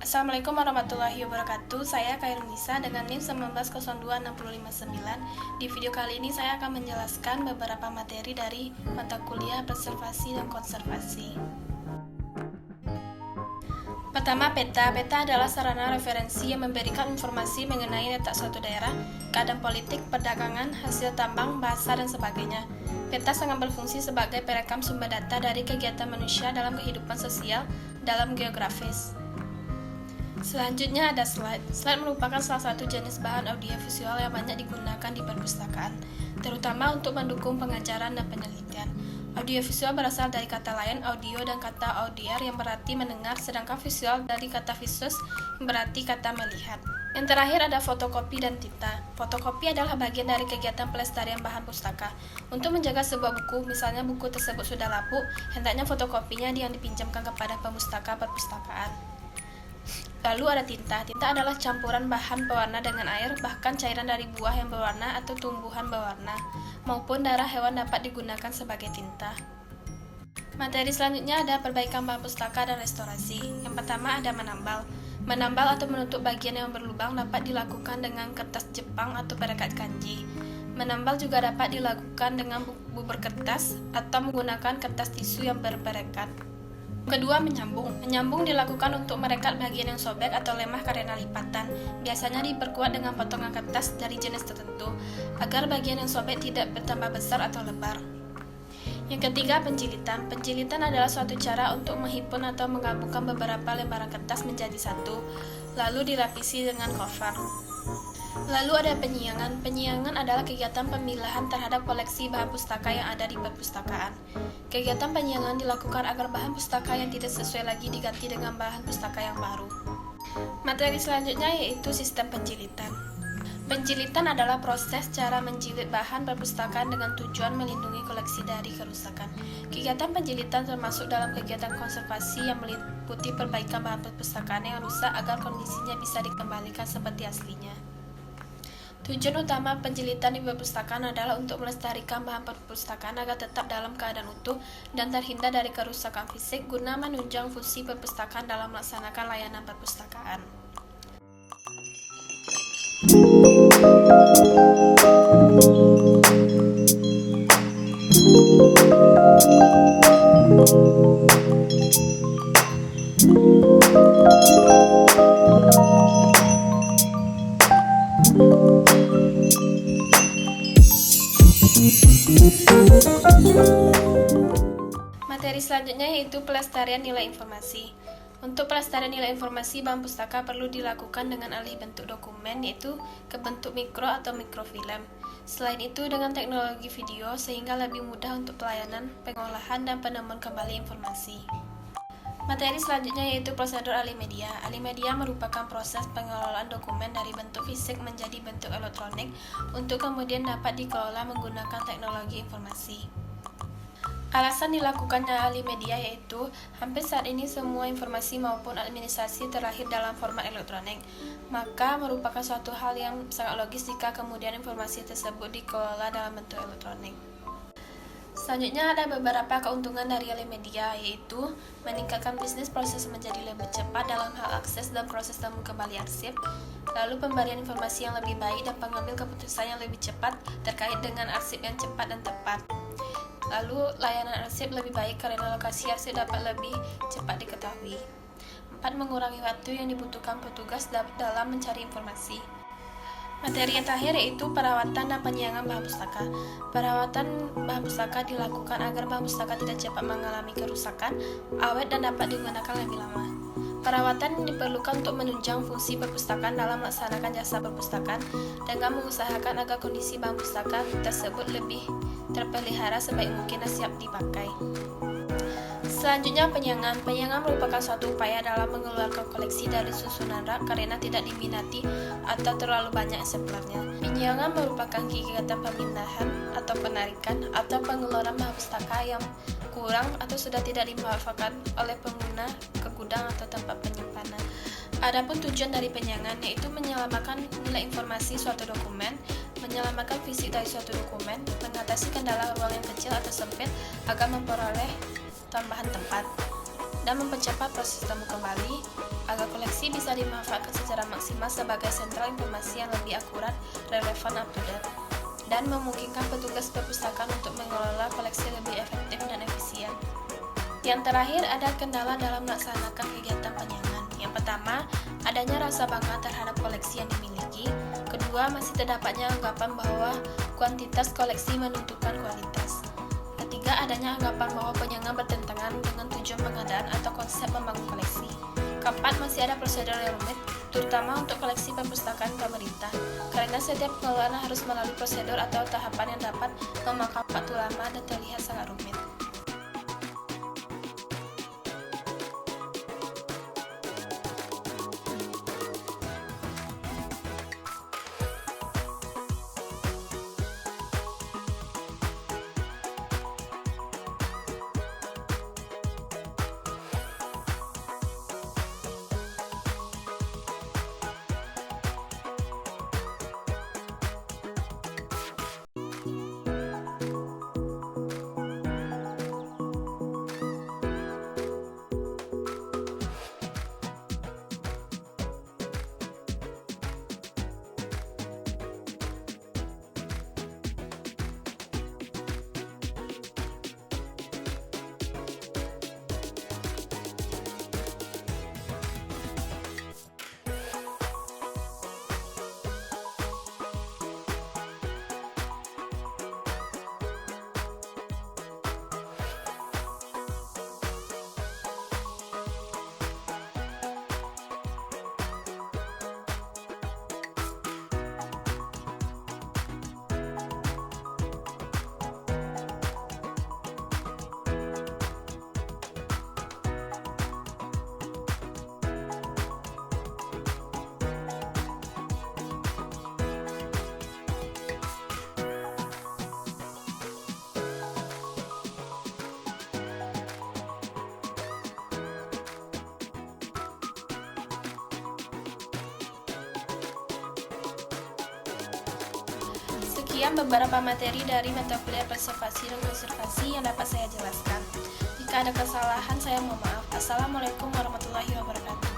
Assalamualaikum warahmatullahi wabarakatuh. Saya Kairunisa dengan NIM 1902659. Di video kali ini saya akan menjelaskan beberapa materi dari mata kuliah preservasi dan konservasi. Pertama, peta. Peta adalah sarana referensi yang memberikan informasi mengenai letak suatu daerah, keadaan politik, perdagangan, hasil tambang, bahasa, dan sebagainya. Peta sangat berfungsi sebagai perekam sumber data dari kegiatan manusia dalam kehidupan sosial dalam geografis. Selanjutnya ada slide. Slide merupakan salah satu jenis bahan audiovisual yang banyak digunakan di perpustakaan, terutama untuk mendukung pengajaran dan penelitian. Audiovisual berasal dari kata lain audio dan kata audiar yang berarti mendengar, sedangkan visual dari kata visus yang berarti kata melihat. Yang terakhir ada fotokopi dan tinta. Fotokopi adalah bagian dari kegiatan pelestarian bahan pustaka. Untuk menjaga sebuah buku, misalnya buku tersebut sudah lapuk, hendaknya fotokopinya yang dipinjamkan kepada pemustaka perpustakaan. Lalu ada tinta. Tinta adalah campuran bahan pewarna dengan air, bahkan cairan dari buah yang berwarna atau tumbuhan berwarna, maupun darah hewan dapat digunakan sebagai tinta. Materi selanjutnya ada perbaikan bahan pustaka dan restorasi. Yang pertama ada menambal. Menambal atau menutup bagian yang berlubang dapat dilakukan dengan kertas Jepang atau perekat kanji. Menambal juga dapat dilakukan dengan bubur kertas atau menggunakan kertas tisu yang berperekat. Kedua, menyambung. Menyambung dilakukan untuk merekat bagian yang sobek atau lemah karena lipatan. Biasanya diperkuat dengan potongan kertas dari jenis tertentu, agar bagian yang sobek tidak bertambah besar atau lebar. Yang ketiga, penjilitan. Penjilitan adalah suatu cara untuk menghimpun atau menggabungkan beberapa lembaran kertas menjadi satu, lalu dirapisi dengan cover. Lalu ada penyiangan. Penyiangan adalah kegiatan pemilahan terhadap koleksi bahan pustaka yang ada di perpustakaan. Kegiatan penyiangan dilakukan agar bahan pustaka yang tidak sesuai lagi diganti dengan bahan pustaka yang baru. Materi selanjutnya yaitu sistem penjilitan. Penjilitan adalah proses cara menjilid bahan perpustakaan dengan tujuan melindungi koleksi dari kerusakan. Kegiatan penjilitan termasuk dalam kegiatan konservasi yang meliputi perbaikan bahan perpustakaan yang rusak agar kondisinya bisa dikembalikan seperti aslinya. Tujuan utama penjilitan di perpustakaan adalah untuk melestarikan bahan perpustakaan agar tetap dalam keadaan utuh dan terhindar dari kerusakan fisik guna menunjang fungsi perpustakaan dalam melaksanakan layanan perpustakaan. Materi selanjutnya yaitu pelestarian nilai informasi. Untuk pelestarian nilai informasi bahan pustaka perlu dilakukan dengan alih bentuk dokumen, yaitu ke bentuk mikro atau mikrofilm. Selain itu dengan teknologi video sehingga lebih mudah untuk pelayanan, pengolahan, dan penemuan kembali informasi. Materi selanjutnya yaitu prosedur alih media. Alih media merupakan proses pengelolaan dokumen dari bentuk fisik menjadi bentuk elektronik untuk kemudian dapat dikelola menggunakan teknologi informasi. Alasan dilakukannya alih media yaitu hampir saat ini semua informasi maupun administrasi terlahir dalam format elektronik, maka merupakan suatu hal yang sangat logis jika kemudian informasi tersebut dikelola dalam bentuk elektronik. Selanjutnya ada beberapa keuntungan dari alih media, yaitu meningkatkan bisnis proses menjadi lebih cepat dalam hal akses dan proses temu kembali arsip, lalu pemberian informasi yang lebih baik dan pengambil keputusan yang lebih cepat terkait dengan arsip yang cepat dan tepat. Lalu layanan arsip lebih baik karena lokasi arsip dapat lebih cepat diketahui. 4. Mengurangi waktu yang dibutuhkan petugas dalam mencari informasi. Materi yang terakhir yaitu perawatan dan penyiangan bahan pustaka. Perawatan bahan pustaka dilakukan agar bahan pustaka tidak cepat mengalami kerusakan, awet, dan dapat digunakan lebih lama. Perawatan diperlukan untuk menunjang fungsi perpustakaan dalam melaksanakan jasa perpustakaan dengan mengusahakan agar kondisi bahan pustaka tersebut lebih terpelihara sebaik mungkin dan siap dipakai. Selanjutnya penyiangan. Penyiangan merupakan suatu upaya dalam mengeluarkan koleksi dari susunan rak karena tidak diminati atau terlalu banyak eksemplarnya. Penyiangan merupakan kegiatan pemindahan atau penarikan atau pengeluaran bahan pustaka yang kurang atau sudah tidak dimanfaatkan oleh pengguna ke gudang atau tempat penyimpanan. Adapun tujuan dari penyiangan yaitu menyelamatkan nilai informasi suatu dokumen, menyelamatkan fisik dari suatu dokumen, mengatasi kendala ruang yang kecil atau sempit agar memperoleh tambahan tempat, dan mempercepat proses temu kembali agar koleksi bisa dimanfaatkan secara maksimal sebagai sentral informasi yang lebih akurat, relevan, up-to-date, dan memungkinkan petugas perpustakaan untuk mengelola koleksi lebih efektif dan efisien. Yang terakhir, ada kendala dalam melaksanakan kegiatan penyangan. Yang pertama, adanya rasa bangga terhadap koleksi yang dimiliki. Kedua, masih terdapatnya anggapan bahwa kuantitas koleksi menentukan kualitas. Ketiga, adanya anggapan bahwa penyangan bertentangan dengan tujuan pengadaan atau konsep membangun koleksi. Keempat, masih ada prosedur yang rumit, terutama untuk koleksi perpustakaan pemerintah, karena setiap pengelolaan harus melalui prosedur atau tahapan yang dapat memakan waktu lama dan terlihat sangat rumit. Sekian beberapa materi dari mata kuliah preservasi dan konservasi yang dapat saya jelaskan. Jika ada kesalahan, saya mohon maaf. Assalamualaikum warahmatullahi wabarakatuh.